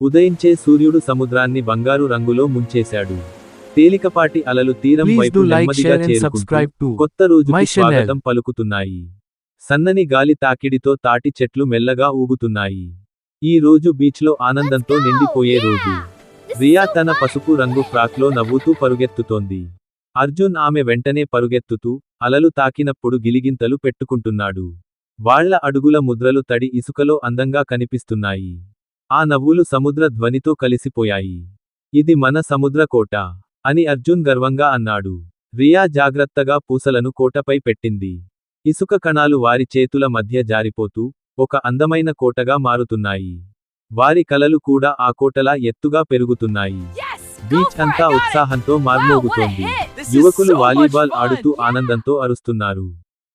ఉదయించే సూర్యుడు సముద్రాన్ని బంగారు రంగులో ముంచేశాడు. తేలికపాటి అలలు తీరం Please వైపు do like, నెమ్మదిగా share and చేరుకుంటూ subscribe to కొత్త రోజుకి my channel. స్వాగతం పలుకుతున్నాయి. సన్నని గాలి తాకిడితో తాటి చెట్లు మెల్లగా ఊగుతున్నాయి. ఈ రోజు బీచ్లో ఆనందంతో నిండిపోయే రోజు. రియా తన పసుపు రంగు ఫ్రాక్లో నవ్వుతూ పరుగెత్తుతోంది. అర్జున్ ఆమె వెంటనే పరుగెత్తుతూ, అలలు తాకినప్పుడు గిలిగింతలు పెట్టుకుంటున్నాడు. వాళ్ళ అడుగుల ముద్రలు తడి ఇసుకలో అందంగా కనిపిస్తున్నాయి. ఆ నవ్వులు సముద్ర ధ్వనితో కలిసిపోయాయి. ఇది మన సముద్ర కోట అని అర్జున్ గర్వంగా అన్నాడు. రియా జాగ్రత్తగా పూసలను కోటపై పెట్టింది. ఇసుక కణాలు వారి చేతుల మధ్య జారిపోతూ, ఒక అందమైన కోటగా మారుతున్నాయి. వారి కలలు కూడా ఆ కోటలా ఎత్తుగా పెరుగుతున్నాయి. బీచ్ అంతా ఉత్సాహంతో మార్మోగుతోంది. యువకులు వాలీబాల్ ఆడుతూ ఆనందంతో అరుస్తున్నారు.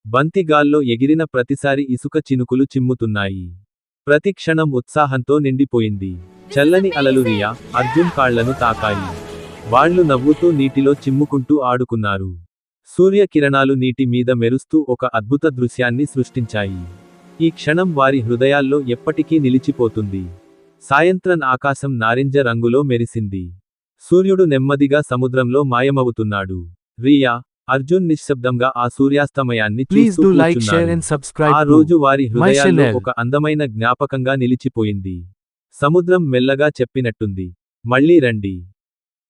బంతి గాల్లో ఎగిరిన ప్రతిసారి ఇసుక చినుకులు చిమ్ముతున్నాయి. ప్రతి క్షణం ఉత్సాహంతో నిండిపోయింది. చల్లని అలలు రియా, అర్జున్ కాళ్లను తాకాయి. వాళ్ళు నవ్వుతూ నీటిలో చిమ్ముకుంటూ ఆడుకున్నారు. సూర్యకిరణాలు నీటి మీద మెరుస్తూ ఒక అద్భుత దృశ్యాన్ని సృష్టించాయి. ఈ క్షణం వారి హృదయాల్లో ఎప్పటికీ నిలిచిపోతుంది. సాయంత్రం ఆకాశం నారింజ రంగులో మెరిసింది. సూర్యుడు నెమ్మదిగా సముద్రంలో మాయమవుతున్నాడు. రియా, అర్జున్ నిశ్శబ్దంగా ఆ సూర్యాస్తమయాన్ని Please చూస్తూ do like, share కూర్చున్నారు. and subscribe ఆ to రోజు వారి my హృదయాల్లో channel. ఒక అందమైన జ్ఞాపకంగా నిలిచిపోయింది. సముద్రం మెల్లగా చెప్పినట్టుంది, మళ్ళీ రండి.